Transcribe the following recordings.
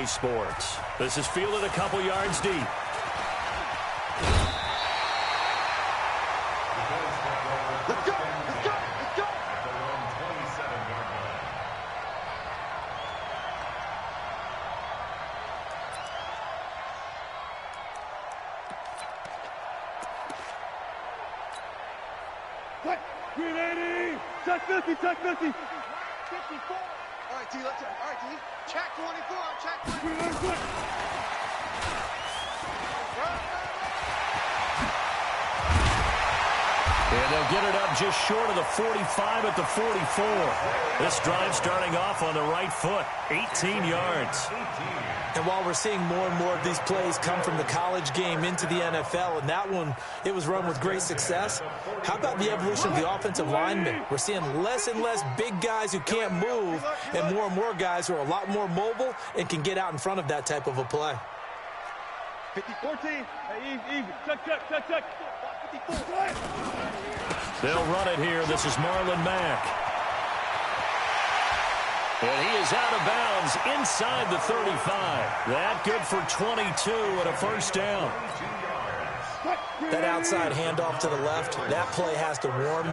sports. This is fielded a couple yards deep. Let's go! Let's go! Let's go! What? 380! Check 50, check 50! 54! All right, T, let's check. All right, T. Check 24, check 24. And they'll get it up just short of the 45 at the 44. This drive starting off on the right foot, 18 yards. And while we're seeing more and more of these plays come from the college game into the NFL, and that one, it was run with great success, how about the evolution of the offensive linemen? We're seeing less and less big guys who can't move and more guys who are a lot more mobile and can get out in front of that type of a play. 50-14. Hey, easy. Check. 54. They'll run it here. This is Marlon Mack. And he is out of bounds inside the 35. That good for 22 and a first down. That outside handoff to the left, that play has to warm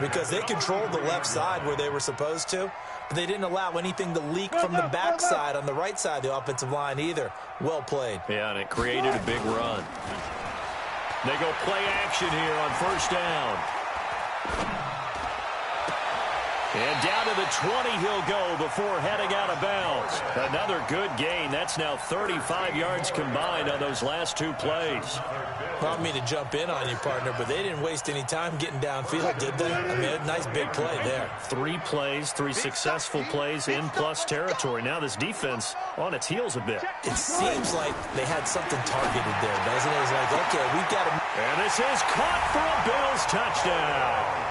because they controlled the left side where they were supposed to, but they didn't allow anything to leak from the backside on the right side of the offensive line either. Well played. Yeah, and it created a big run. They go play action here on first down. And down to the 20 he'll go before heading out of bounds. Another good gain. That's now 35 yards combined on those last two plays. I don't mean to jump in on you, partner, but they didn't waste any time getting downfield, did they? I mean, a nice big play there. 3 plays, 3 successful plays in plus territory. Now this defense on its heels a bit. It seems like they had something targeted there, doesn't it? It's like, okay, we've got to... And this is caught for a Bills touchdown.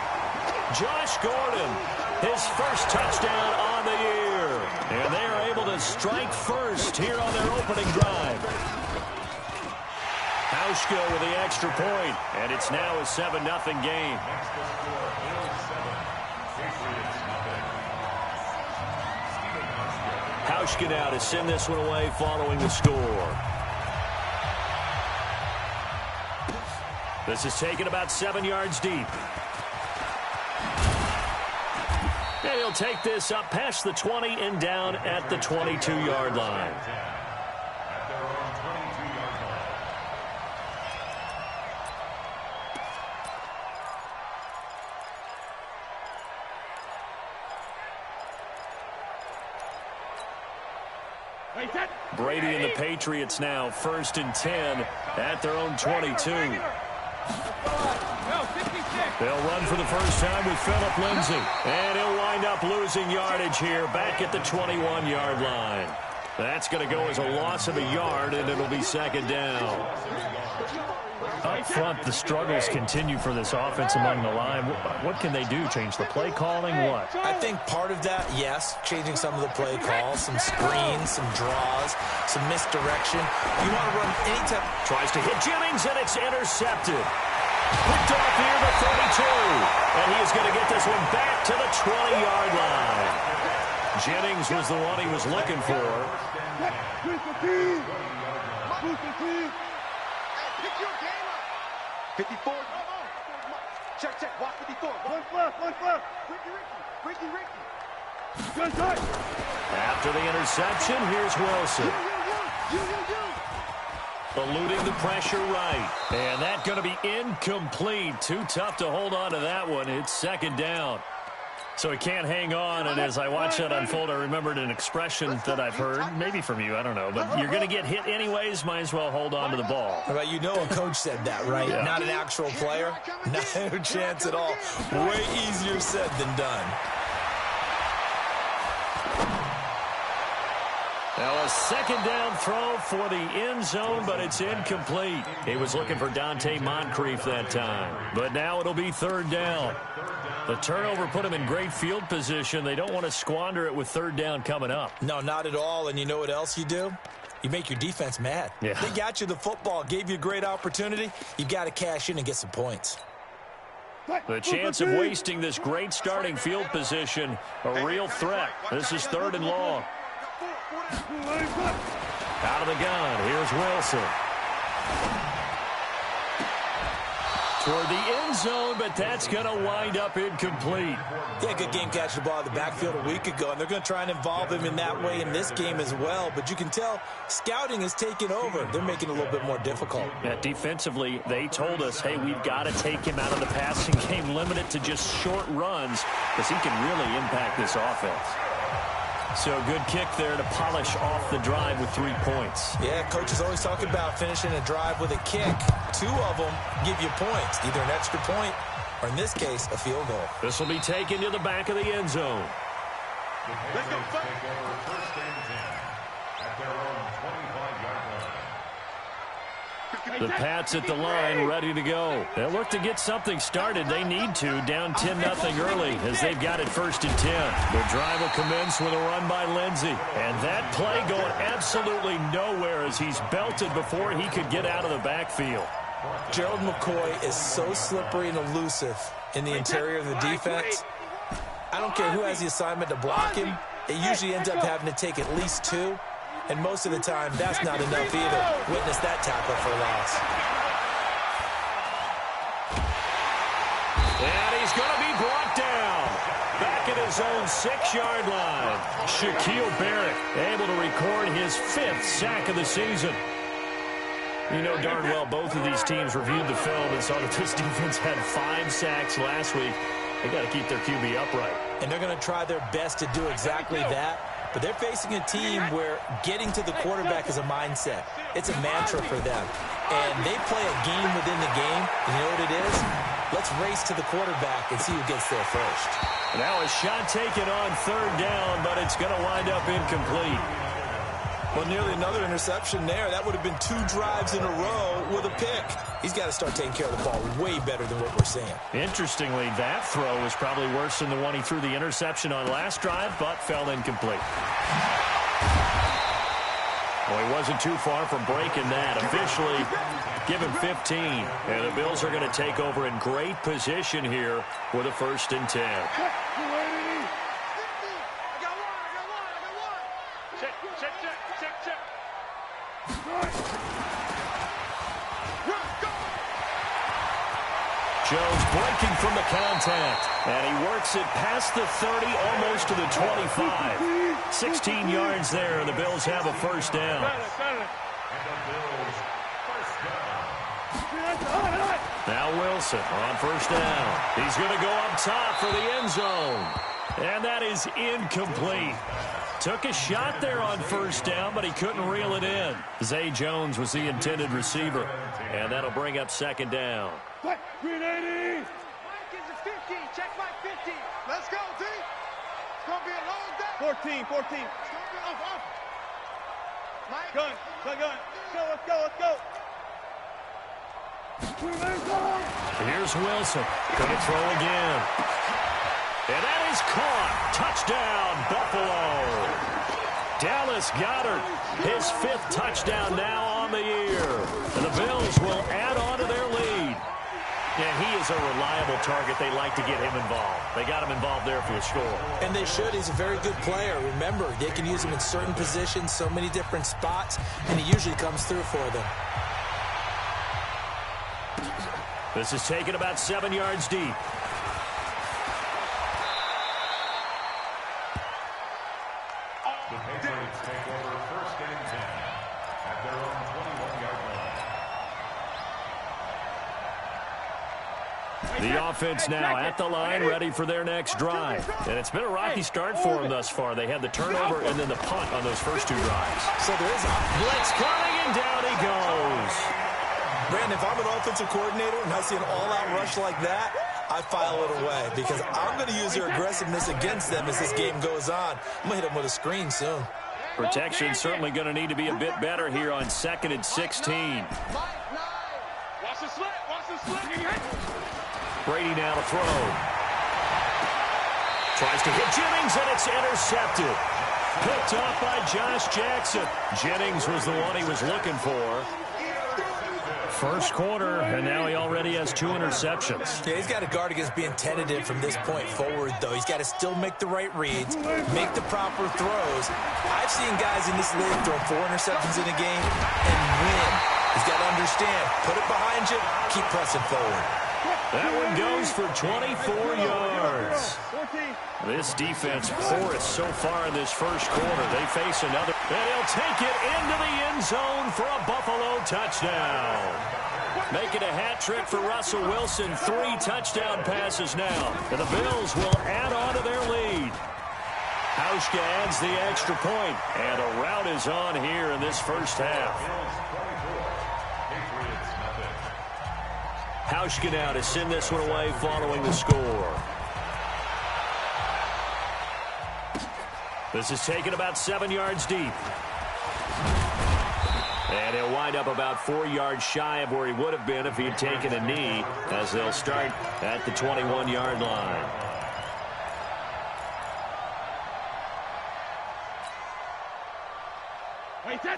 Josh Gordon, his first touchdown on the year. And they are able to strike first here on their opening drive. Hauschka with the extra point, and it's now a 7-0 game. Hauschka now to send this one away following the score. This is taken about 7 yards deep. And he'll take this up past the 20 and down at the 22-yard line. Brady and the Patriots now 1st and 10 at their own 22. They'll run for the first time with Phillip Lindsay. And he'll wind up losing yardage here back at the 21-yard line. That's going to go as a loss of a yard, and it'll be 2nd down. Up front, the struggles continue for this offense among the line. What can they do? Change the play calling? What? I think part of that, yes, changing some of the play calls, some screens, some draws, some misdirection. You want to run any type. Tries to hit Jennings, and it's intercepted. Picked off here to 32. And he is going to get this one back to the 20-yard line. Jennings was the one he was looking for. Pick your game up. 54. Check. Watch 54. One left. Ricky. Good touch. After the interception, here's Wilson. Eluding the pressure right. And that's going to be incomplete. Too tough to hold on to that one. It's 2nd down. So he can't hang on, and as I watch that unfold, I remembered an expression that I've heard, maybe from you, I don't know, but you're going to get hit anyways, might as well hold on to the ball. Well, you know a coach said that, right? Yeah. Not an actual player. No chance at all. Way easier said than done. Now a 2nd down throw for the end zone, but it's incomplete. He was looking for Dante Moncrief that time, but now it'll be 3rd down. The turnover put him in great field position. They don't want to squander it with 3rd down coming up. No, not at all. And you know what else you do? You make your defense mad. Yeah. They got you the football, gave you a great opportunity. You got to cash in and get some points. The chance of wasting this great starting field position, a real threat. This is 3rd and long. Out of the gun, here's Wilson. Toward the end zone, but that's going to wind up incomplete. Yeah, good game catching the ball in the backfield a week ago, and they're going to try and involve him in that way in this game as well. But you can tell scouting is taking over. They're making it a little bit more difficult. Yeah, defensively, they told us, hey, we've got to take him out of the passing game, limit it to just short runs, because he can really impact this offense. So good kick there to polish off the drive with 3 points. Yeah, coach is always talking about finishing a drive with a kick. 2 of them give you points, either an extra point or, in this case, a field goal. This will be taken to the back of the end zone. Let's go. Take over first and 10 at their own 25-yard line. The Pats at the line, ready to go. They'll look to get something started. They need to, down 10-0 early as they've got it first and 10. The drive will commence with a run by Lindsey. And that play going absolutely nowhere as he's belted before he could get out of the backfield. Gerald McCoy is so slippery and elusive in the interior of the defense. I don't care who has the assignment to block him. It usually ends up having to take at least 2. And most of the time, that's not enough either. Witness that tackle for loss. And he's going to be brought down. Back at his own 6-yard line. Shaquille Barrett able to record his 5th sack of the season. You know darn well both of these teams reviewed the film and saw that this defense had 5 sacks last week. They got to keep their QB upright. And they're going to try their best to do exactly that. But they're facing a team where getting to the quarterback is a mindset. It's a mantra for them. And they play a game within the game. And you know what it is? Let's race to the quarterback and see who gets there first. Now a shot taken on 3rd down, but it's going to wind up incomplete. Well, nearly another interception there. That would have been 2 drives in a row with a pick. He's got to start taking care of the ball way better than what we're seeing. Interestingly, that throw was probably worse than the one he threw the interception on last drive, but fell incomplete. Well, he wasn't too far from breaking that. Officially, give him 15. And the Bills are going to take over in great position here with a 1st and 10. Jones breaking from the contact, and he works it past the 30, almost to the 25. 16 yards there, and the Bills have a 1st down. Now Wilson on 1st down. He's going to go up top for the end zone, and that is incomplete. Took a shot there on 1st down, but he couldn't reel it in. Zay Jones was the intended receiver, and that'll bring up 2nd down. Green 80. Mike is a 50. Check Mike 50. Let's go, D. It's going to be a long day. 14. It's going to be off. Mike. Gun. Let's go. Here's Wilson. Going to throw again. And that is caught. Touchdown, Buffalo. Dallas Goedert, his 5th touchdown now on the year. And the Bills will add on to their lead. And he is a reliable target. They like to get him involved. They got him involved there for the score. And they should. He's a very good player. Remember, they can use him in certain positions, so many different spots, and he usually comes through for them. This is taken about 7 yards deep. The Patriots take over 1st and 10 at their own 21-yard line. The offense now at the line, ready for their next drive. And it's been a rocky start for them thus far. They had the turnover and then the punt on those first 2 drives. So there is a blitz coming, and down he goes. Brandon, if I'm an offensive coordinator and I see an all-out rush like that, I file it away because I'm going to use their aggressiveness against them as this game goes on. I'm going to hit them with a screen soon. Protection certainly going to need to be a bit better here on 2nd and 16. Watch the slit. Brady now to throw. Tries to hit Jennings, and it's intercepted. Picked off by Josh Jackson. Jennings was the one he was looking for. First quarter, and now he already has 2 interceptions. Yeah, he's got to guard against being tentative from this point forward, though. He's got to still make the right reads, make the proper throws. I've seen guys in this league throw 4 interceptions in a game and win. He's got to understand, put it behind you, keep pressing forward. That one goes for 24 yards. This defense porous so far in this first quarter. They face another, and he'll take it into the end zone for a Buffalo touchdown. Making a hat trick for Russell Wilson. 3 touchdown passes now. And the Bills will add on to their lead. Hauschka adds the extra point, and a rout is on here in this first half. Hauschka now to send this one away following the score. This is taken about 7 yards deep. And he'll wind up about 4 yards shy of where he would have been if he had taken a knee, as they'll start at the 21-yard line.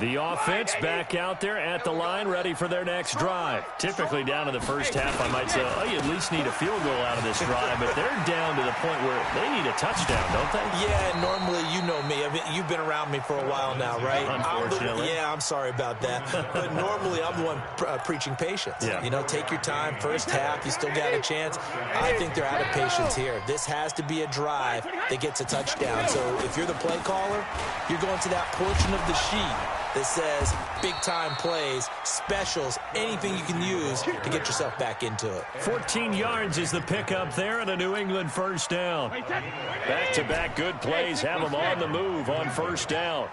The offense back out there at the line, ready for their next drive. Typically down in the first half, I might say, oh, you at least need a field goal out of this drive, but they're down to the point where they need a touchdown, don't they? Yeah, normally, you know me. I mean, you've been around me for a while now, right? Unfortunately. I'm sorry about that. But normally, I'm the one preaching patience. Yeah. You know, take your time. First half, you still got a chance. I think they're out of patience here. This has to be a drive that gets a touchdown. So if you're the play caller, you're going to that portion of the sheet that says big-time plays, specials, anything you can use to get yourself back into it. 14 yards is the pickup there and a New England first down. Back-to-back good plays have them on the move on first down.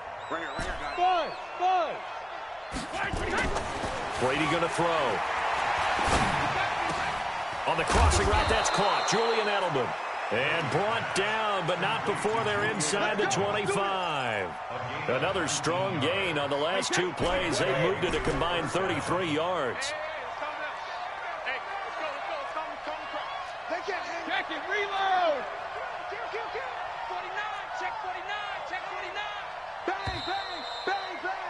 Brady going to throw. On the crossing route, that's caught. Julian Edelman. And brought down, but not before they're inside the 25. Another strong gain on the last 2 plays. They've moved it a combined 33 yards. Check it, reload. 49, check 49, check 49. Bang, bang, bang, bang,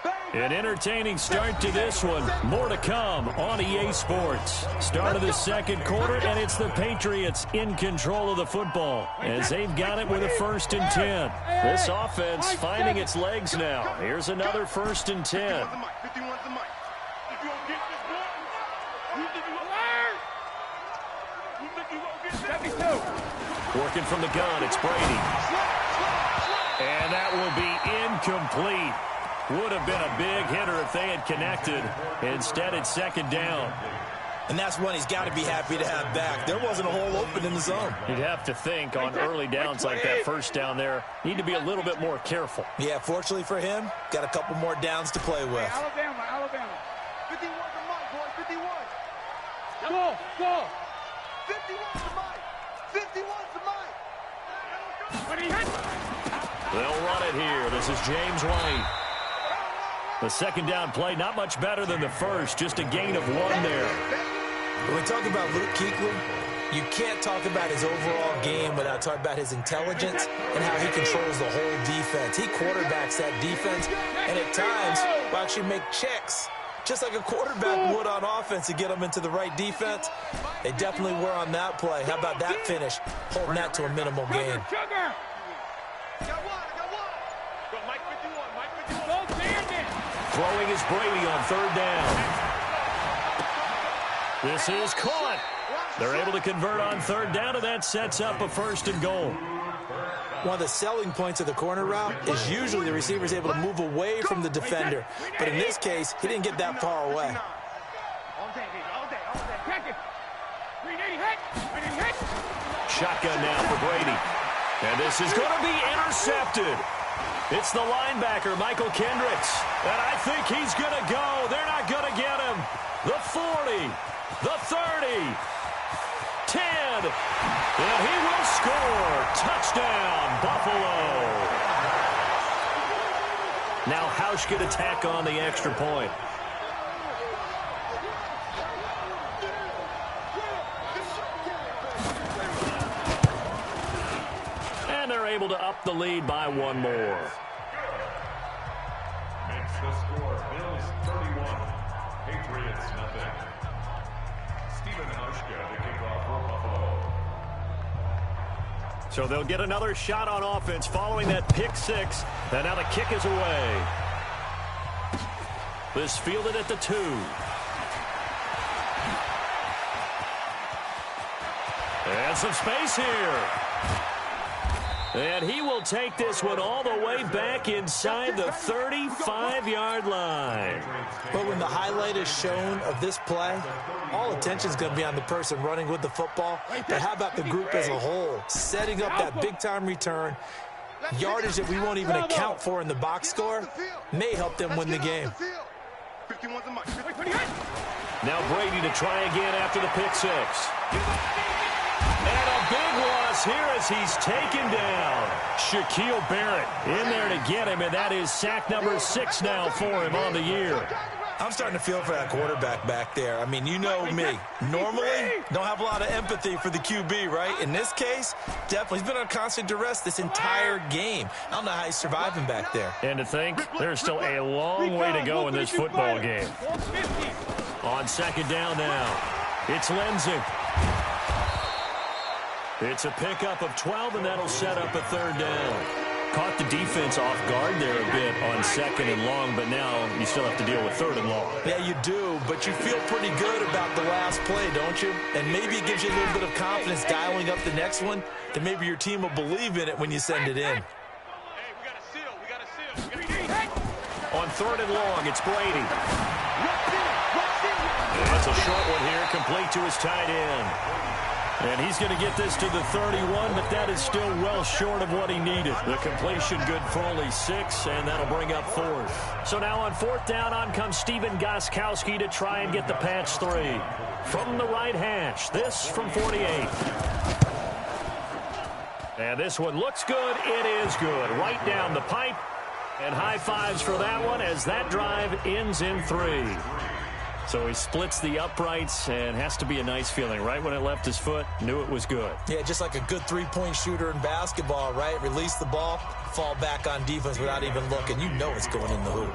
bang. An entertaining start to this one. More to come on EA Sports. Start of the second quarter, and it's the Patriots in control of the football as they've got it with a 1st and 10. This offense finding its legs now. Here's another 1st and 10. 51's the mic. If you don't get this one, you think you will learn? You think you won't get 72? Working from the gun, it's Brady. And that will be incomplete. Would have been a big hitter if they had connected. Instead, it's 2nd down. And that's one he's got to be happy to have back. There wasn't a hole open in the zone. You'd have to think on early downs like that first down there, need to be a little bit more careful. Yeah, fortunately for him, got a couple more downs to play with. Alabama. 51's the mic, boys, 51. Go. 51's the mic. 51's the mic. When he hit. They'll run it here. This is James White. The 2nd down play, not much better than the first, just a gain of 1 there. When we talk about Luke Kuechly, you can't talk about his overall game without talking about his intelligence and how he controls the whole defense. He quarterbacks that defense, and at times will actually make checks, just like a quarterback would on offense to get them into the right defense. They definitely were on that play. How about that finish, holding that to a minimal gain. Throwing is Brady on 3rd down. This is caught. They're able to convert on 3rd down, and that sets up a 1st and goal. One of the selling points of the corner route is usually the receiver is able to move away from the defender. But in this case, he didn't get that far away. Shotgun now for Brady. And this is going to be intercepted. It's the linebacker, Michael Kendricks. And I think he's going to go. They're not going to get him. The 40, the 30, 10. And he will score. Touchdown, Buffalo. Now Hauschka to tack on the extra point. And they're able to up the lead by 1 more. Makes the score Bills 31, Patriots nothing. Stephen Hushka to kick off for Buffalo. So they'll get another shot on offense following that pick six. And now the kick is away. This fielded at the 2. And some space here. And he will take this one all the way back inside the 35-yard line. But when the highlight is shown of this play, all attention is going to be on the person running with the football. But how about the group as a whole? Setting up that big-time return, yardage that we won't even account for in the box score, may help them win the game. Now Brady to try again after the pick six. And a big loss here as he's taken down. Shaquille Barrett in there to get him, and that is sack number 6 now for him on the year. I'm starting to feel for that quarterback back there. I mean, you know me. Normally, don't have a lot of empathy for the QB, right? In this case, definitely. He's been on constant duress this entire game. I don't know how he's surviving back there. And to think, there's still a long way to go in this football game. On second down now, it's Lindsey. It's a pickup of 12, and that'll set up a third down. Caught the defense off guard there a bit on second and long, but now you still have to deal with third and long. Yeah, you do, but you feel pretty good about the last play, don't you? And maybe it gives you a little bit of confidence dialing up the next one, that maybe your team will believe in it when you send it in. Hey, we got a seal. We got a seal. On third and long, it's Brady. That's a short one here, complete to his tight end. And he's going to get this to the 31, but that is still well short of what he needed. The completion good for only 6, and that'll bring up 4th. So now on 4th down, on comes Stephen Gostkowski to try and get the patch 3. From the right hash, this from 48. And this one looks good. It is good. Right down the pipe. And high fives for that one as that drive ends in 3. So he splits the uprights, and has to be a nice feeling. Right when it left his foot, knew it was good. Yeah, just like a good three-point shooter in basketball, right? Release the ball, fall back on defense without even looking. You know it's going in the hoop.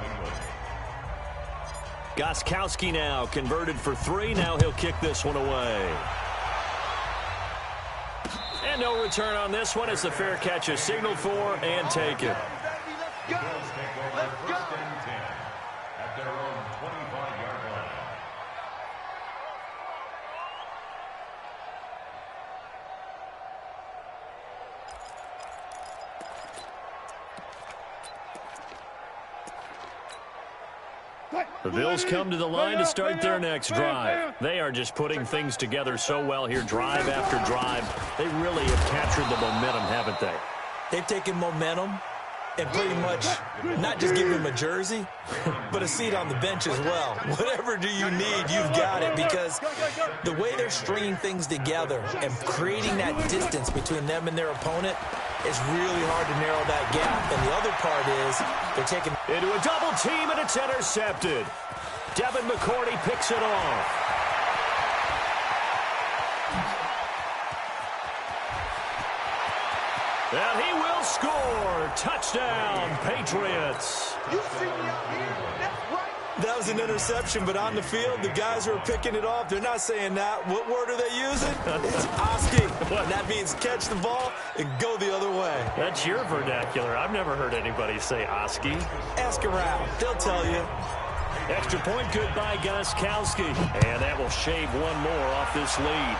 Gostkowski now converted for 3. Now he'll kick this one away. And no return on this one as the fair catch is signaled for and taken. The Bills come to the line to start their next drive. They are just putting things together so well here, drive after drive. They really have captured the momentum, haven't they? They've taken momentum and pretty much not just give him a jersey, but a seat on the bench as well. Whatever do you need, you've got it, because the way they're stringing things together and creating that distance between them and their opponent is really hard to narrow that gap. And the other part is they're taking into a double team, and it's intercepted. Devin McCourty picks it off. And he will score. Touchdown, Patriots. You see me out here? That's right. That was an interception, but on the field, the guys who are picking it off, they're not saying that. What word are they using? It's Oski. That means catch the ball and go the other way. That's your vernacular. I've never heard anybody say Oski. Ask around. They'll tell you. Extra point good by Gostkowski. And that will shave one more off this lead.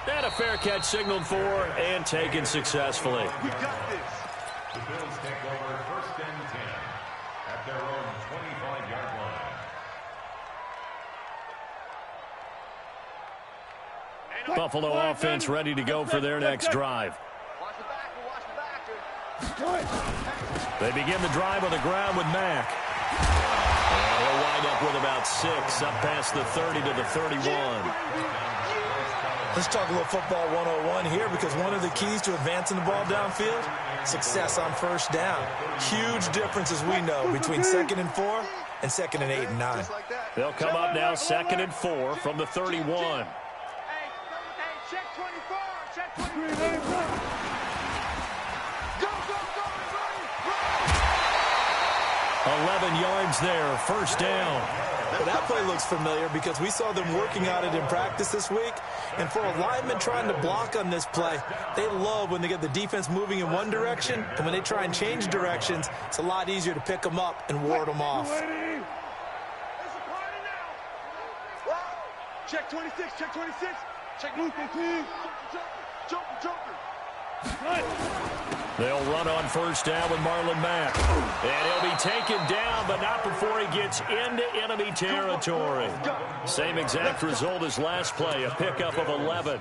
And a fair catch signaled for and taken successfully. We got this. The Bills take over 1st and 10 at their own 25-yard line. Buffalo offense ready to go for their next drive. Watch the backer. Watch the backer. They begin the drive on the ground with Mack. And he'll wind up with about 6, up past the 30 to the 31. Let's talk a little football 101 here, because one of the keys to advancing the ball downfield, success on 1st down. Huge difference, as we know, between 2nd and 4 and 2nd and 8 and 9. They'll come up now 2nd and 4 from the 31. Hey, check 24. Check 24. Go, everybody. 11 yards there, 1st down. Well, that play looks familiar because we saw them working on it in practice this week. And for a lineman trying to block on this play, they love when they get the defense moving in one direction. And when they try and change directions, it's a lot easier to pick them up and ward them off. Check 26, check 26. Check move, team. Jumper. They'll run on first down with Marlon Mack. And he'll be taken down, but not before he gets into enemy territory. Same exact result as last play, a pickup of 11.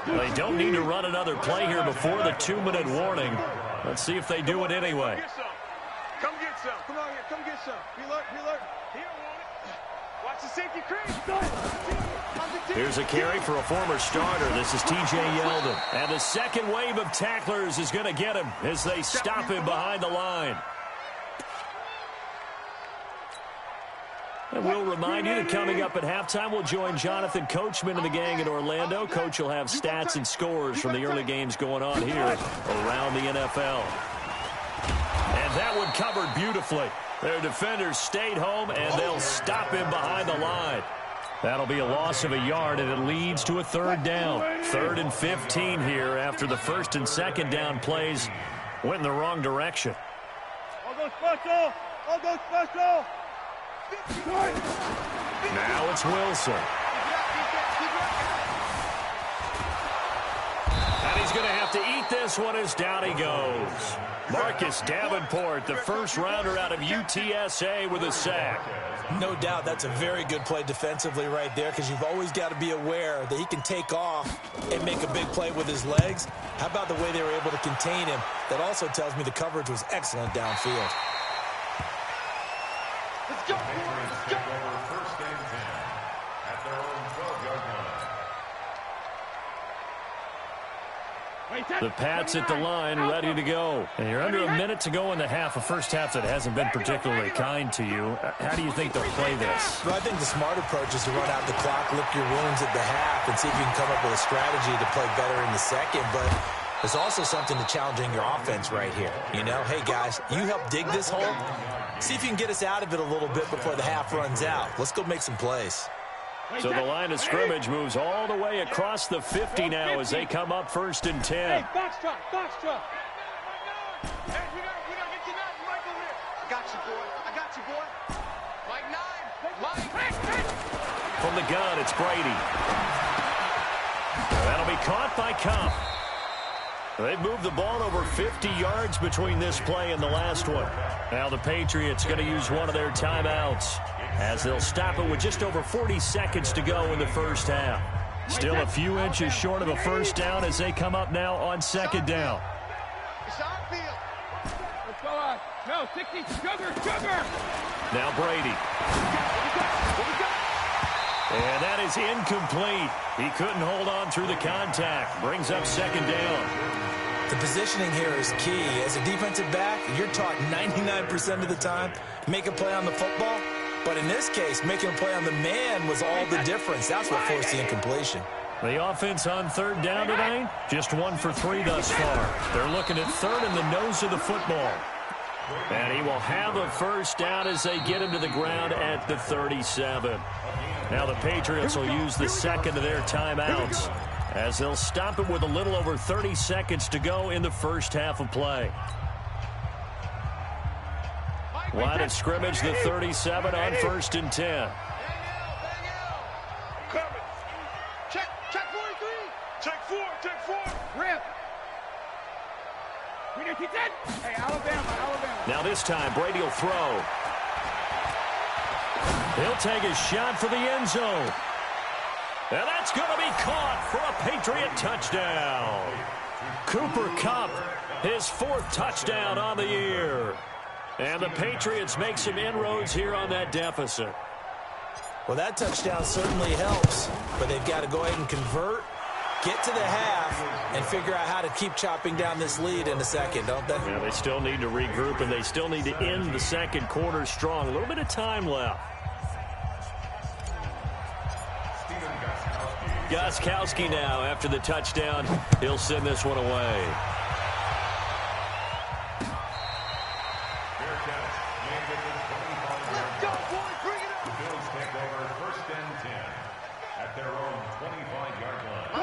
They don't need to run another play here before the 2-minute warning. Let's see if they do it anyway. Come get some. Come on here, come get some. Be alert. Here, watch the safety crease. Here's a carry for a former starter. This is T.J. Yeldon. And the second wave of tacklers is going to get him as they stop him behind the line. And we'll remind you that coming up at halftime, we'll join Jonathan Coachman and the gang in Orlando. Coach will have stats and scores from the early games going on here around the NFL. And that one covered beautifully. Their defenders stayed home, and they'll stop him behind the line. That'll be a loss of a yard, and it leads to a third down. 3rd and 15 here after the first and second down plays went in the wrong direction. I'll go special. Now it's Wilson. And he's going to have to eat this one as down he goes. Marcus Davenport, the first rounder out of UTSA with a sack. No doubt that's a very good play defensively right there because you've always got to be aware that he can take off and make a big play with his legs. How about the way they were able to contain him? That also tells me the coverage was excellent downfield. Let's go. First and 10 at their own 12-yard line. The Pats at the line, ready to go. And you're under a minute to go in the half, a first half that hasn't been particularly kind to you. How do you think they'll play this? Well, I think the smart approach is to run out the clock, lick your wounds at the half, and see if you can come up with a strategy to play better in the second. But there's also something to challenging your offense right here. You know, hey, guys, you help dig this hole. See if you can get us out of it a little bit before the half runs out. Let's go make some plays. So the line of scrimmage moves all the way across the 50 now as they come up 1st and 10. Hey, box truck. Hey, we gotta get you now. Mike over here. I got you, boy. Mike 9. From the gun, it's Brady. That'll be caught by Cup. They've moved the ball over 50 yards between this play and the last one. Now the Patriots going to use one of their timeouts as they'll stop it with just over 40 seconds to go in the first half. Still a few inches short of a first down as they come up now on 2nd down. Let's go on. No, 60. Sugar. Now Brady. And that is incomplete. He couldn't hold on through the contact. Brings up 2nd down. The positioning here is key. As a defensive back, you're taught 99% of the time, make a play on the football. But in this case, making a play on the man was all the difference. That's what forced the incompletion. The offense on 3rd down tonight, just 1 for 3 thus far. They're looking at 3rd in the nose of the football. And he will have a first down as they get him to the ground at the 37. Now the Patriots will use the second of their timeouts as they'll stop it with a little over 30 seconds to go in the first half of play. Line of scrimmage, the 37 on 1st and 10. Check 43. Check 4. Rip. Hey, Alabama. Now this time, Brady will throw. He'll take a shot for the end zone. And that's going to be caught for a Patriot touchdown. Cooper Kupp, his 4th touchdown on the year. And the Patriots make some inroads here on that deficit. Well, that touchdown certainly helps, but they've got to go ahead and convert, get to the half, and figure out how to keep chopping down this lead in the second, don't they? Yeah, they still need to regroup, and they still need to end the second quarter strong. A little bit of time left. Gostkowski now after the touchdown. He'll send this one away.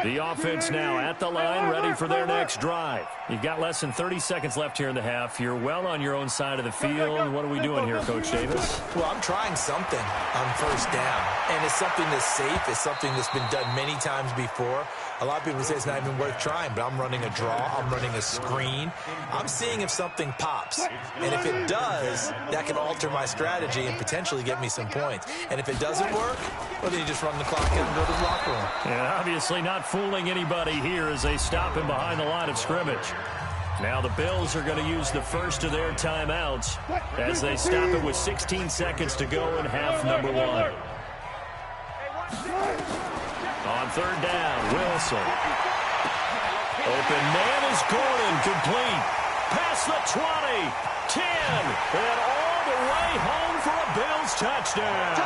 The offense now at the line, ready for their next drive. You've got less than 30 seconds left here in the half. You're well on your own side of the field. What are we doing here, Coach Davis? Well, I'm trying something on first down, and it's something that's safe. It's something that's been done many times before. A lot of people say it's not even worth trying, but I'm running a draw. I'm running a screen. I'm seeing if something pops, and if it does, that can alter my strategy and potentially get me some points. And if it doesn't work, well, then you just run the clock out and go to the locker room. And obviously not fooling anybody here as they stop him behind the line of scrimmage. Now the Bills are going to use the first of their timeouts as they stop it with 16 seconds to go in half number 1. On third down, Wilson. Open man is Gordon, complete. Past the 20, 10, and all the way home for a Bills touchdown.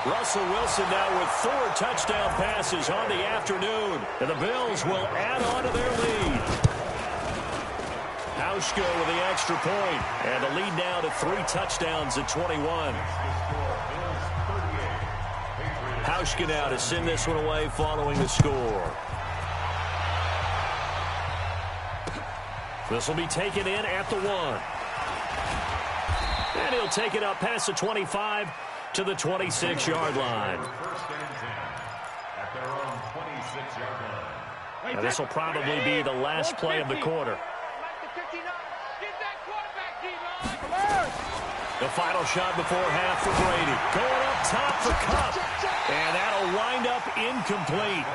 Russell Wilson now with 4 touchdown passes on the afternoon, and the Bills will add on to their lead. Hauschka with the extra point, and the lead now to 3 touchdowns at 21. Hauschka now to send this one away following the score. This will be taken in at the 1. And he'll take it up past the 25 to the 26-yard line. Now this will probably be the last play of the quarter. The final shot before half for Brady. Going up top for Kupp. And that'll wind up incomplete.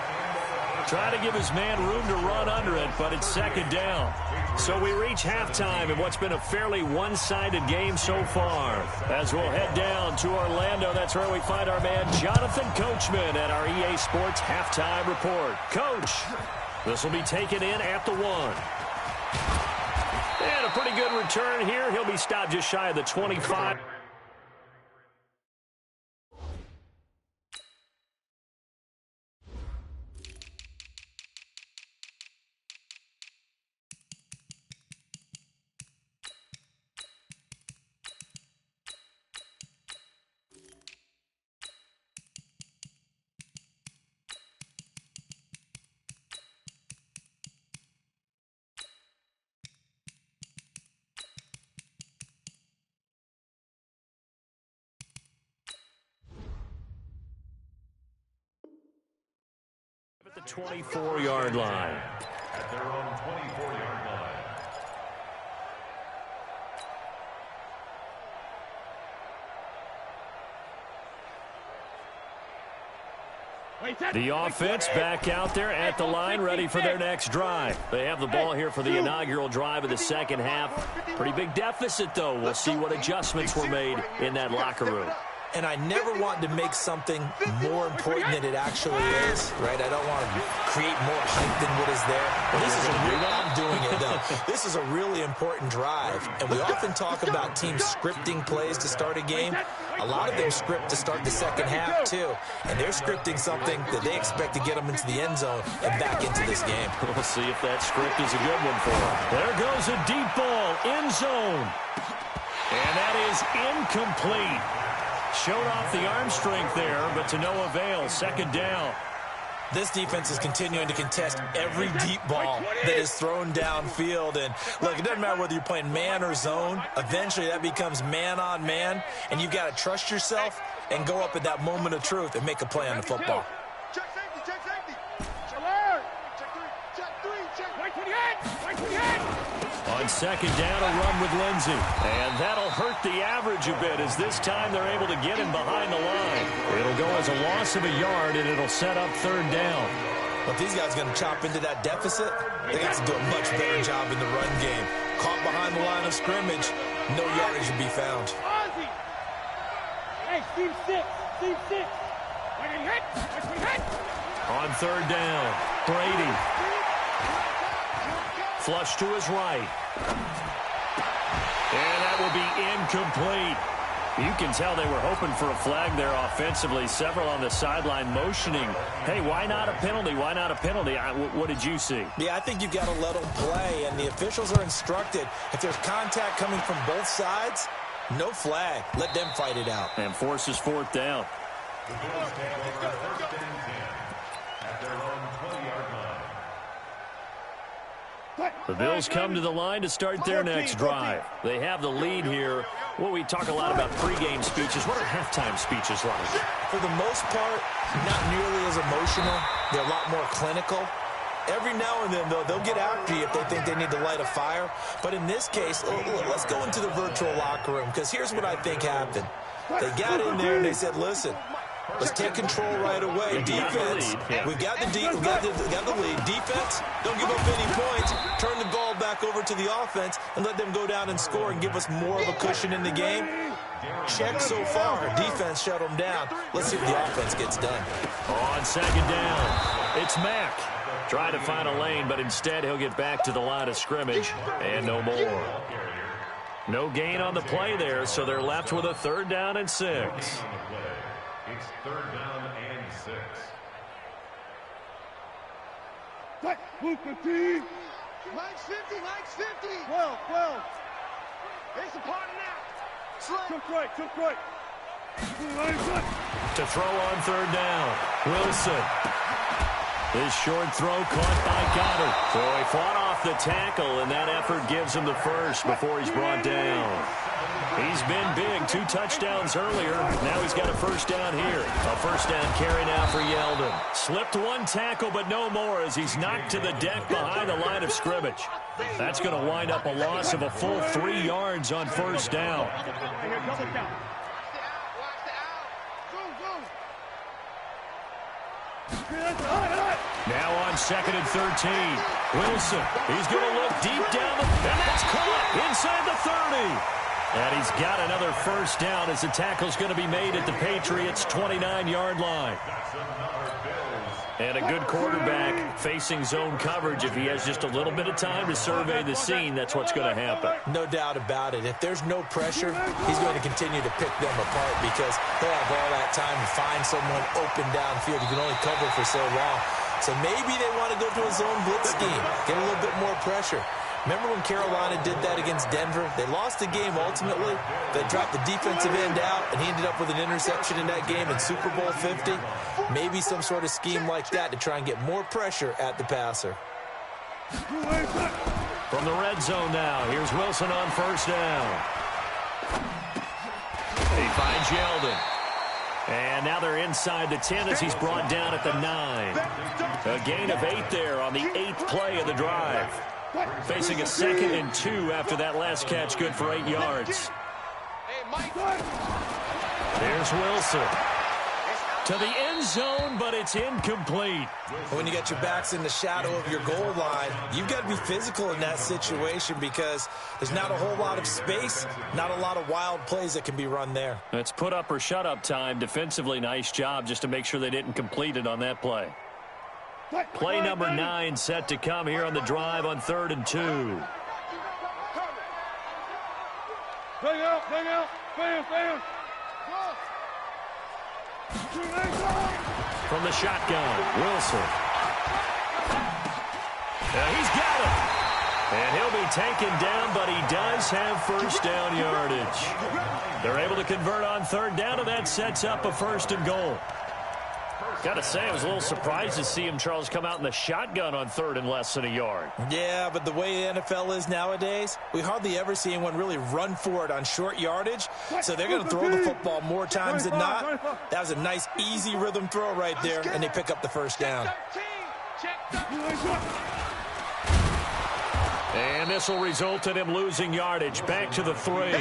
Trying to give his man room to run under it, but it's second down. So we reach halftime in what's been a fairly one-sided game so far. As we'll head down to Orlando, that's where we find our man Jonathan Coachman at our EA Sports Halftime Report. Coach, this will be taken in at the 1. And a pretty good return here. He'll be stopped just shy of the 25. At the 24-yard line. At their own 24-yard line. The offense back out there at the line, ready for their next drive. They have the ball here for the inaugural drive of the second half. Pretty big deficit, though. We'll see what adjustments were made in that locker room. And I never want to make something more important than it actually is, right? I don't want to create more hype than what is there. But this is a real, I'm doing it, though. This is a really important drive. And we often talk about teams scripting plays to start a game. A lot of them script to start the second half, too. And they're scripting something that they expect to get them into the end zone and back into this game. We'll see if that script is a good one for them. There goes a deep ball, end zone. And that is incomplete. Showed off the arm strength there, but to no avail. Second down. This defense is continuing to contest every deep ball that is thrown downfield. And, look, it doesn't matter whether you're playing man or zone. Eventually, that becomes man-on-man, and you've got to trust yourself and go up at that moment of truth and make a play on the football. Check safety, check safety. Check alert. Check three, check. Right to the end, right to the end. On second down, a run with Lindsey. And that'll hurt the average a bit as this time they're able to get him behind the line. It'll go as a loss of a yard, and it'll set up third down. But these guys are going to chop into that deficit. They got to do a much better job in the run game. Caught behind the line of scrimmage, no yardage to be found. Ozzy. Hey, Steve 6. Steve 6. Right in hit. Right in hit. On third down, Brady. Flush to his right. And that will be incomplete. You can tell they were hoping for a flag there offensively. Several on the sideline motioning. Hey, why not a penalty? Why not a penalty? What did you see? Yeah, I think you've got to let them play, and the officials are instructed. If there's contact coming from both sides, no flag. Let them fight it out. And forces fourth down. The Bills take over first and 10 at their own The Bills come to the line to start their next drive. They have the lead here. Well, we talk a lot about pregame speeches. What are halftime speeches like? For the most part, not nearly as emotional. They're a lot more clinical. Every now and then, though, they'll get after you if they think they need to light a fire. But in this case, let's go into the virtual locker room, because here's what I think happened. They got in there and they said, listen, let's take control right away. Defense, we've got the lead. Defense, don't give up any points. Turn the ball back over to the offense and let them go down and score and give us more of a cushion in the game. Check so far. Defense shut them down. Let's see if the offense gets done. On second down, it's Mack. Trying to find a lane, but instead he'll get back to the line of scrimmage and no more. No gain on the play there, so they're left with a 3rd down and 6. It's 3rd down and 6. Move the team. Mike's 50, Mike's 50. 12. Here's the partner now. Took right. To throw on 3rd down, Wilson. His short throw caught by Goddard. So he fought off the tackle, and that effort gives him the first before he's brought down. He's been big, 2 touchdowns earlier. Now he's got a 1st down here. A 1st down carry now for Yeldon. Slipped 1 tackle, but no more as he's knocked to the deck behind the line of scrimmage. That's going to wind up a loss of a full 3 yards on 1st down. Now on 2nd and 13. Wilson, he's going to look deep down, and that's caught inside the 30. And he's got another 1st down as the tackle's going to be made at the Patriots' 29-yard line. And a good quarterback facing zone coverage. If he has just a little bit of time to survey the scene, that's what's going to happen. No doubt about it. If there's no pressure, he's going to continue to pick them apart because he'll have all that time to find someone open downfield. You can only cover for so long. So maybe they want to go to a zone blitz scheme, get a little bit more pressure. Remember when Carolina did that against Denver? They lost the game ultimately. They dropped the defensive end out, and he ended up with an interception in that game in Super Bowl 50. Maybe some sort of scheme like that to try and get more pressure at the passer. From the red zone now, here's Wilson on 1st down. He finds Yeldon. And now they're inside the 10 as he's brought down at the 9. A gain of 8 there on the 8th play of the drive. Facing a 2nd and 2 after that last catch, good for 8 yards. There's Wilson. To the end zone, but it's incomplete. When you got your backs in the shadow of your goal line, you've got to be physical in that situation because there's not a whole lot of space, not a lot of wild plays that can be run there. It's put up or shut up time. Defensively, nice job just to make sure they didn't complete it on that play. Play number 9 set to come here on the drive on 3rd and 2. Bang out. Bam. From the shotgun, Wilson. He's got him. And he'll be taken down, but he does have 1st down yardage. They're able to convert on 3rd down, and that sets up a 1st and goal. Got to say, I was a little surprised to see him, Charles, come out in the shotgun on 3rd and less than a yard. Yeah, but the way the NFL is nowadays, we hardly ever see anyone really run for it on short yardage. So they're going to throw the football more times than not. That was a nice, easy rhythm throw right there, and they pick up the 1st down. And this will result in him losing yardage back to the 3.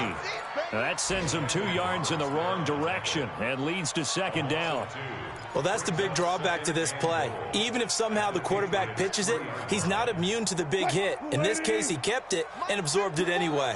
That sends him 2 yards in the wrong direction and leads to 2nd down. Well, that's the big drawback to this play. Even if somehow the quarterback pitches it, he's not immune to the big hit. In this case, he kept it and absorbed it anyway.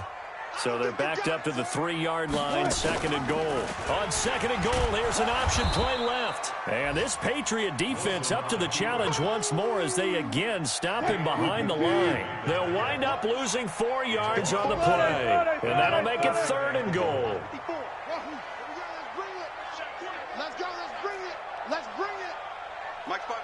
So they're backed up to the 3-yard line, 2nd and goal. On 2nd and goal, here's an option play left. And this Patriot defense up to the challenge once more as they again stop him behind the line. They'll wind up losing 4 yards on the play. And that'll make it 3rd and goal. Let's bring it. Mike's 5-4.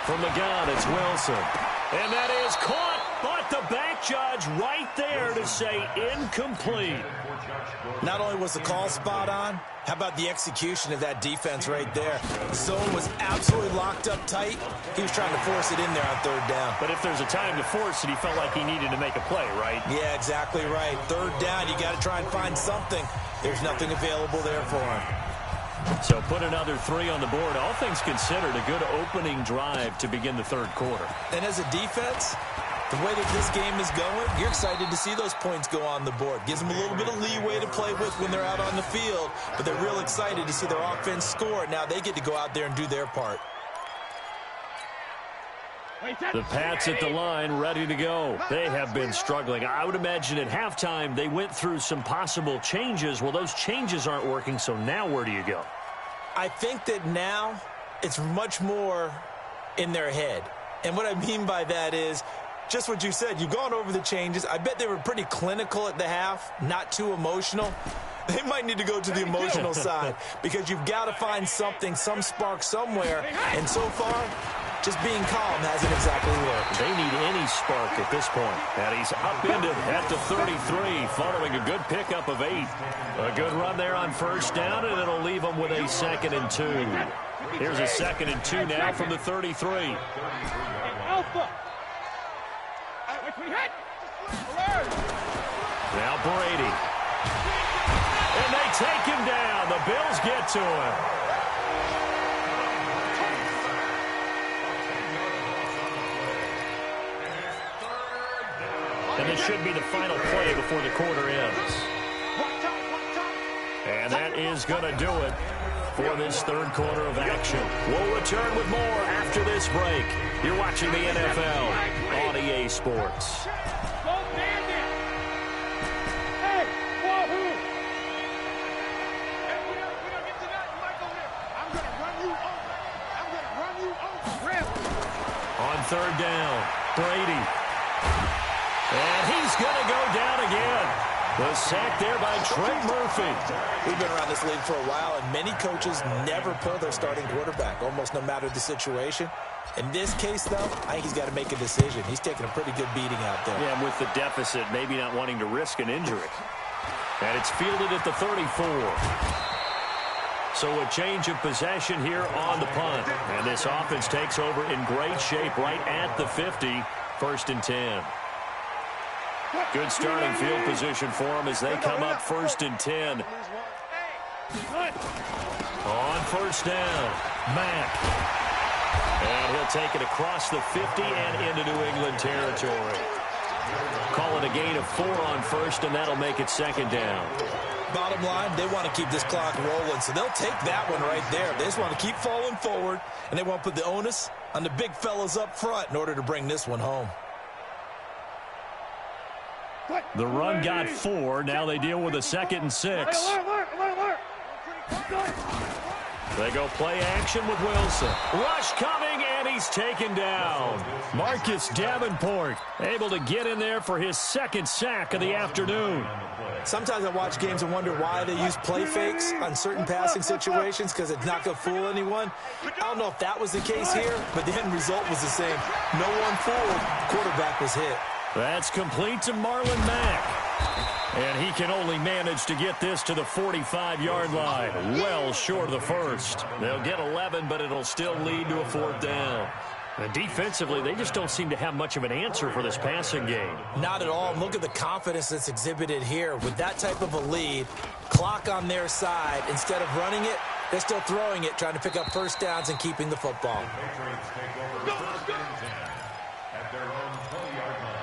From the gun, it's Wilson. And that is caught, but the back judge right there to say incomplete. Not only was the call spot on, how about the execution of that defense right there? The zone was absolutely locked up tight. He was trying to force it in there on third down. But if there's a time to force it, he felt like he needed to make a play, right? Yeah, exactly right. Third down, you got to try and find something. There's nothing available there for him. So put another 3 on the board. All things considered, a good opening drive to begin the third quarter. And as a defense, the way that this game is going, you're excited to see those points go on the board. Gives them a little bit of leeway to play with when they're out on the field, but they're real excited to see their offense score. Now they get to go out there and do their part. The Pats at the line, ready to go. They have been struggling. I would imagine at halftime they went through some possible changes. Well, those changes aren't working, so now where do you go? I think that now it's much more in their head. And what I mean by that is just what you said. You've gone over the changes. I bet they were pretty clinical at the half, not too emotional. They might need to go to the emotional side because you've got to find something, some spark somewhere. And so far, just being calm hasn't exactly worked. They need any spark at this point. And he's upended at the 33 following a good pickup of 8. A good run there on first down, and it'll leave them with a 2nd and 2. Here's a 2nd and 2 now from the 33. Alpha. Now Brady. And they take him down. The Bills get to him. And this should be the final play before the quarter ends. And that is going to do it for this third quarter of action. We'll return with more after this break. You're watching the NFL on EA Sports. On third down, Brady. And he's going to go down again. The sack there by Trent Murphy. We've been around this league for a while, and many coaches never pull their starting quarterback, almost no matter the situation. In this case, though, I think he's got to make a decision. He's taking a pretty good beating out there. Yeah, and with the deficit, maybe not wanting to risk an injury. And it's fielded at the 34. So a change of possession here on the punt. And this offense takes over in great shape right at the 50. 1st and 10. Good starting field position for them as they come up 1st and 10. On first down, Mack. And he'll take it across the 50 and into New England territory. Call it a gain of 4 on first, and that'll make it 2nd down. Bottom line, they want to keep this clock rolling, so they'll take that one right there. They just want to keep falling forward, and they want to put the onus on the big fellas up front in order to bring this one home. The run got 4. Now they deal with a 2nd and 6. They go play action with Wilson. Rush coming, and he's taken down. Marcus Davenport able to get in there for his 2nd sack of the afternoon. Sometimes I watch games and wonder why they use play fakes on certain passing situations because it's not going to fool anyone. I don't know if that was the case here, but the end result was the same. No one fooled. Quarterback was hit. That's complete to Marlon Mack. And he can only manage to get this to the 45-yard line. Well short of the first. They'll get 11, but it'll still lead to a 4th down. And defensively, they just don't seem to have much of an answer for this passing game. Not at all. Look at the confidence that's exhibited here. With that type of a lead, clock on their side, instead of running it, they're still throwing it, trying to pick up first downs and keeping the football. At their own 20-yard line.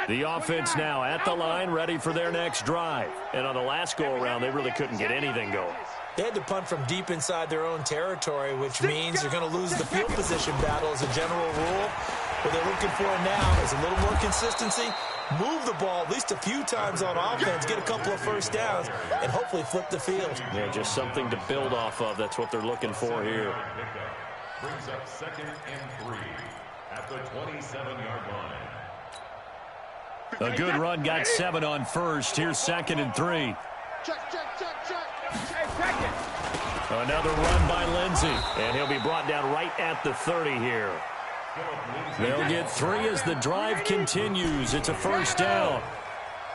The offense now at the line, ready for their next drive. And on the last go-around, they really couldn't get anything going. They had to punt from deep inside their own territory, which means you're going to lose the field position battle as a general rule. What they're looking for now is a little more consistency, move the ball at least a few times on offense, get a couple of first downs, and hopefully flip the field. Yeah, just something to build off of. That's what they're looking for here. Brings up 2nd and 3 at the 27-yard line. A good run got 7 on first. Here's 2nd and 3. Check. Hey, check it. Another run by Lindsey, and he'll be brought down right at the 30 here. They'll get 3 as the drive continues. It's a first down.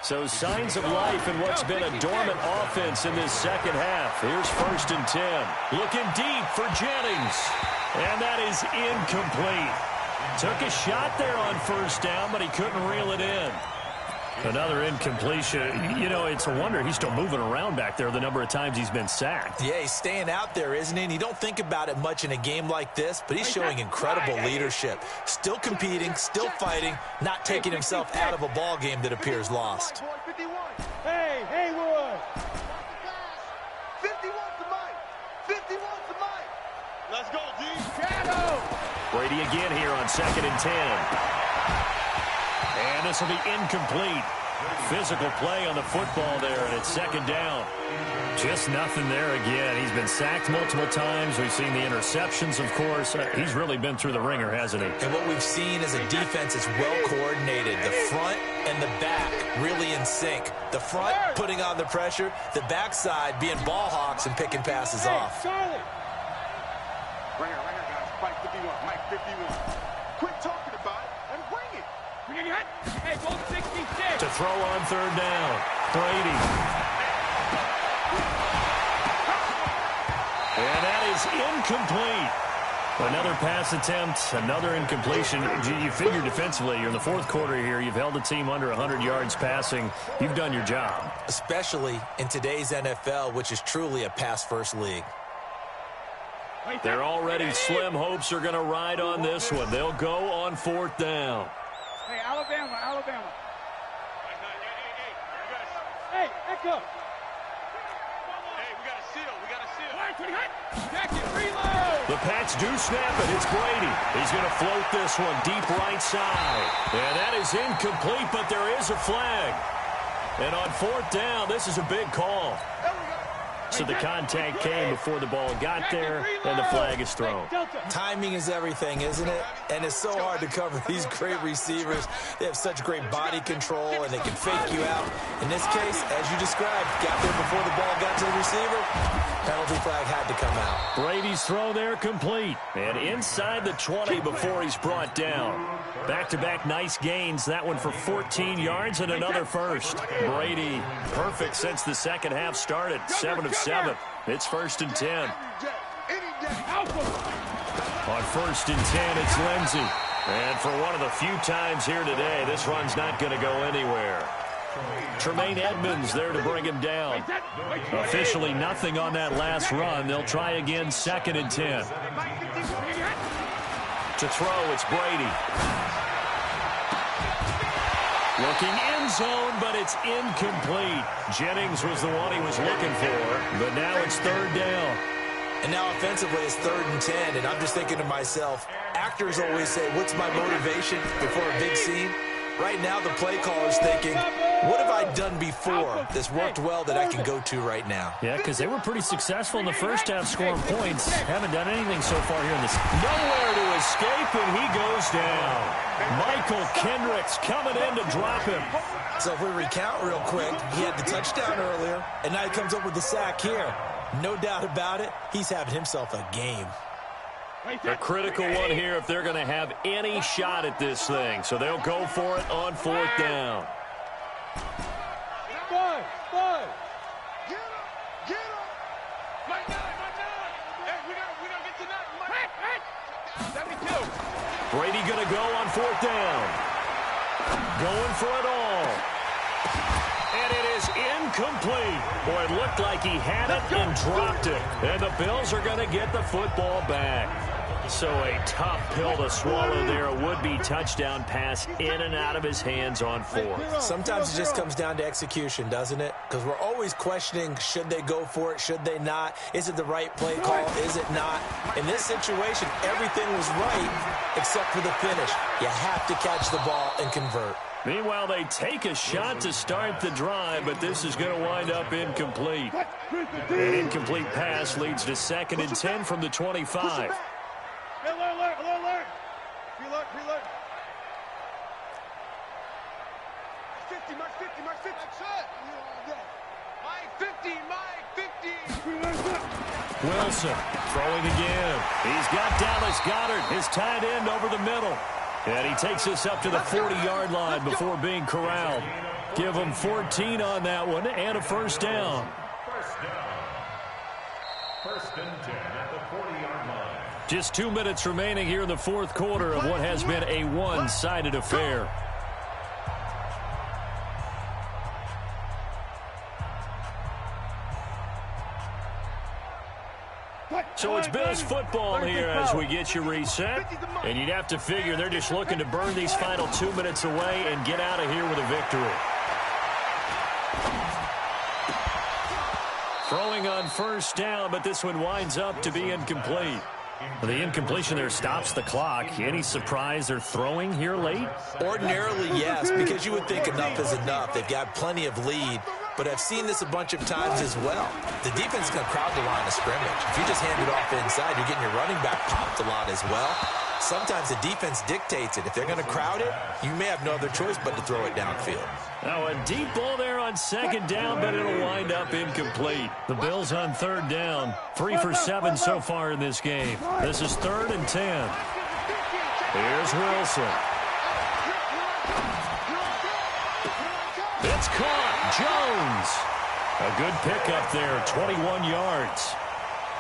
So signs of life in what's been a dormant offense in this second half. Here's 1st and 10. Looking deep for Jennings. And that is incomplete. Took a shot there on 1st down, but he couldn't reel it in. Another incompletion. You know, it's a wonder he's still moving around back there the number of times he's been sacked. Yeah, he's staying out there, isn't he? And you don't think about it much in a game like this, but he's showing incredible leadership. Still competing, still fighting, not taking himself out of a ball game that appears lost. Hey, Haywood. 51 to Mike. 51 to Mike. Let's go, D. Shadow. Brady again here on 2nd and 10. And this will be incomplete. Physical play on the football there, and it's 2nd down. Just nothing there again. He's been sacked multiple times. We've seen the interceptions, of course. He's really been through the ringer, hasn't he? And what we've seen is a defense that's well coordinated. The front and the back really in sync. The front putting on the pressure, the backside being ball hawks and picking passes off. Charlie. Right here, guys. Mike 51. Mike 51. Quit talking about it and bring it. Hey, goal 66. To throw on 3rd down. Brady. And that is incomplete. Another pass attempt, another incompletion. You figure defensively, you're in the 4th quarter here. You've held the team under 100 yards passing. You've done your job. Especially in today's NFL, which is truly a pass-first league. They're already slim hopes are going to ride on this one. They'll go on 4th down. Hey, Alabama. Hey, Echo. Hey, we got a seal. Jacket, reload. The Pats do snap it. It's Brady. He's going to float this one deep right side. And that is incomplete, but there is a flag. And on 4th down, this is a big call. So the contact came before the ball got there, and the flag is thrown. Timing is everything, isn't it? And it's so hard to cover these great receivers. They have such great body control, and they can fake you out. In this case, as you described, got there before the ball got to the receiver. Penalty flag had to come out. Brady's throw there complete. And inside the 20 before he's brought down. Back-to-back nice gains. That one for 14 yards and another first. Brady perfect since the second half started. 7 of 7. It's 1st and 10. On 1st and 10, it's Lindsey. And for one of the few times here today, this run's not going to go anywhere. Tremaine Edmonds there to bring him down. Officially nothing on that last run. They'll try again 2nd and 10. To throw, it's Brady. Looking end zone, but it's incomplete. Jennings was the one he was looking for, but now it's 3rd down. And now offensively it's 3rd and 10, and I'm just thinking to myself, actors always say, what's my motivation before a big scene? Right now the play caller's thinking, what have I done before that's worked well that I can go to right now? Yeah, because they were pretty successful in the first half scoring points. Haven't done anything so far here in this. Nowhere to escape, and he goes down. Michael Kendricks coming in to drop him. So if we recount real quick, he had the touchdown earlier, and now he comes up with the sack here. No doubt about it, he's having himself a game. A critical one here if they're going to have any shot at this thing. So they'll go for it on 4th down. Bud. Get him. Mike 9. Hey, we gotta get to that. Mike. 72. Brady going to go on 4th down. Going for it all. And it is incomplete. Boy, it looked like he had it and dropped it. And the Bills are going to get the football back. So a tough pill to swallow there. A would-be touchdown pass in and out of his hands on 4th. Sometimes it just comes down to execution, doesn't it? Because we're always questioning, should they go for it, should they not? Is it the right play call, is it not? In this situation, everything was right except for the finish. You have to catch the ball and convert. Meanwhile, they take a shot to start the drive, but this is going to wind up incomplete. An incomplete pass leads to 2nd and 10 from the 25. Alert. Reload. 50, Mark 50. That's it. Wilson throwing again. He's got Dallas Goedert, his tight end, over the middle. And he takes us up to the 40-yard line before being corralled. Give him 14 on that one and a first down. First and 10 at the 40-yard line. Just 2 minutes remaining here in the fourth quarter of what has been a one-sided affair. So it's Bills football here as we get you reset. And you'd have to figure they're just looking to burn these final 2 minutes away and get out of here with a victory. Throwing on first down, but this one winds up to be incomplete. The incompletion there stops the clock. Any surprise they're throwing here late? Ordinarily, yes, because you would think enough is enough. They've got plenty of lead, but I've seen this a bunch of times as well. The defense is going to crowd the line of scrimmage. If you just hand it off inside, you're getting your running back popped a lot as well. Sometimes the defense dictates it. If they're going to crowd it, you may have no other choice but to throw it downfield. Now a deep ball there on second down, but it'll wind up incomplete. The Bills on third down. 3 for 7 so far in this game. This is 3rd and 10. Here's Wilson. It's caught. Jones. A good pickup there, 21 yards.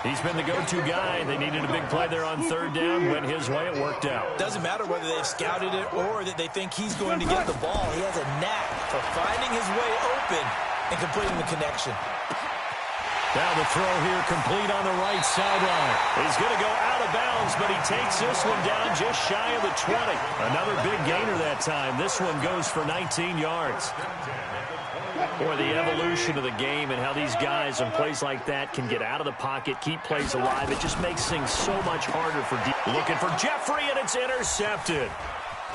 He's been the go-to guy. They needed a big play there on third down. Went his way. It worked out. Doesn't matter whether they've scouted it or that they think he's going to get the ball. He has a knack for finding his way open and completing the connection. Now the throw here complete on the right sideline. He's going to go out of bounds, but he takes this one down just shy of the 20. Another big gainer that time. This one goes for 19 yards. Boy, the evolution of the game and how these guys in plays like that can get out of the pocket, keep plays alive. It just makes things so much harder for looking for Jeffrey, and it's intercepted.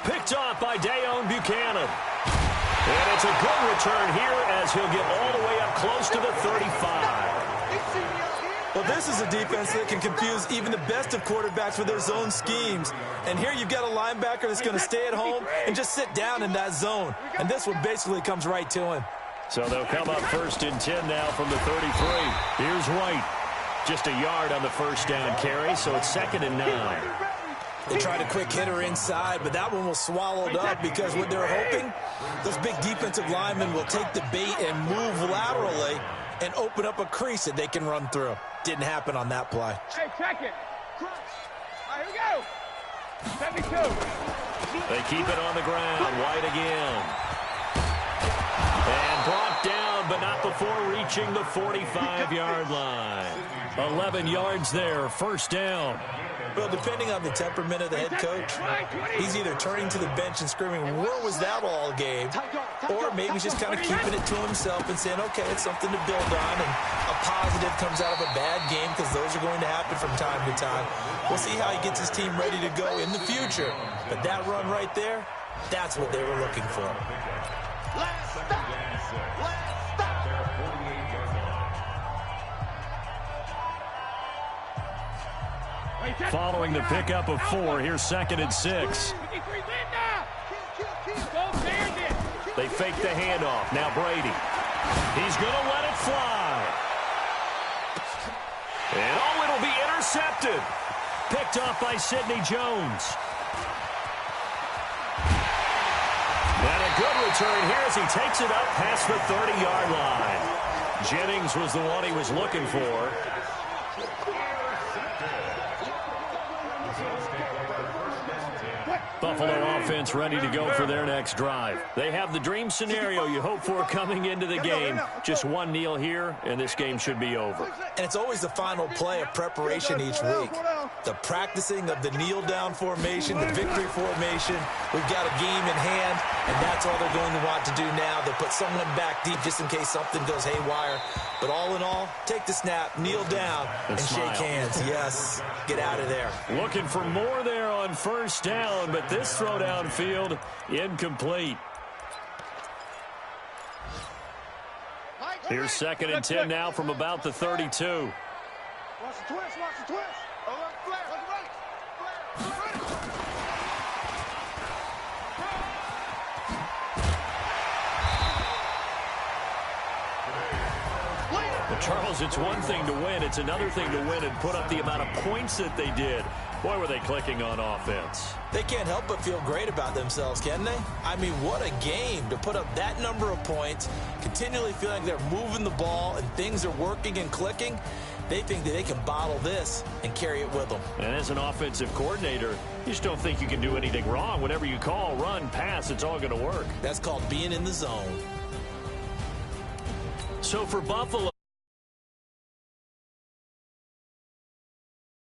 Picked off by Dayon Buchanan. And it's a good return here as he'll get all the way up close to the 35. Well, this is a defense that can confuse even the best of quarterbacks with their zone schemes. And here you've got a linebacker that's going to stay at home and just sit down in that zone. And this one basically comes right to him. So they'll come up 1st and 10 now from the 33. Here's White. Just a yard on the first down carry, so it's 2nd and 9. They tried a quick hitter inside, but that one was swallowed up because what they're hoping, those big defensive linemen will take the bait and move laterally and open up a crease that they can run through. Didn't happen on that play. Hey, check it. All right, here we go. 72. They keep it on the ground. White again. And brought down, but not before reaching the 45-yard line. 11 yards there, first down. Well, depending on the temperament of the head coach, he's either turning to the bench and screaming, where was that all game? Or maybe he's just kind of keeping it to himself and saying, okay, it's something to build on, and a positive comes out of a bad game because those are going to happen from time to time. We'll see how he gets his team ready to go in the future. But that run right there, that's what they were looking for. Following the pickup of 4, here's 2nd and 6. They fake the handoff. Now Brady. He's going to let it fly. And oh, it'll be intercepted. Picked off by Sidney Jones. And a good return here as he takes it up past the 30-yard line. Jennings was the one he was looking for. Buffalo offense ready to go for their next drive. They have the dream scenario you hope for coming into the game. Just one kneel here, and this game should be over. And it's always the final play of preparation each week. The practicing of the kneel-down formation, the victory formation. We've got a game in hand, and that's all they're going to want to do now. They'll put someone back deep just in case something goes haywire. But all in all, take the snap, kneel down, and shake hands. Yes, get out of there. Looking for more there on first down, but this throw downfield, incomplete. Here's 2nd and 10 now from about the 32. Watch the twist, watch the twist. Charles, it's one thing to win. It's another thing to win and put up the amount of points that they did. Boy, were they clicking on offense. They can't help but feel great about themselves, can they? I mean, what a game to put up that number of points, continually feeling they're moving the ball and things are working and clicking. They think that they can bottle this and carry it with them. And as an offensive coordinator, you just don't think you can do anything wrong. Whatever you call, run, pass, it's all going to work. That's called being in the zone. So for Buffalo,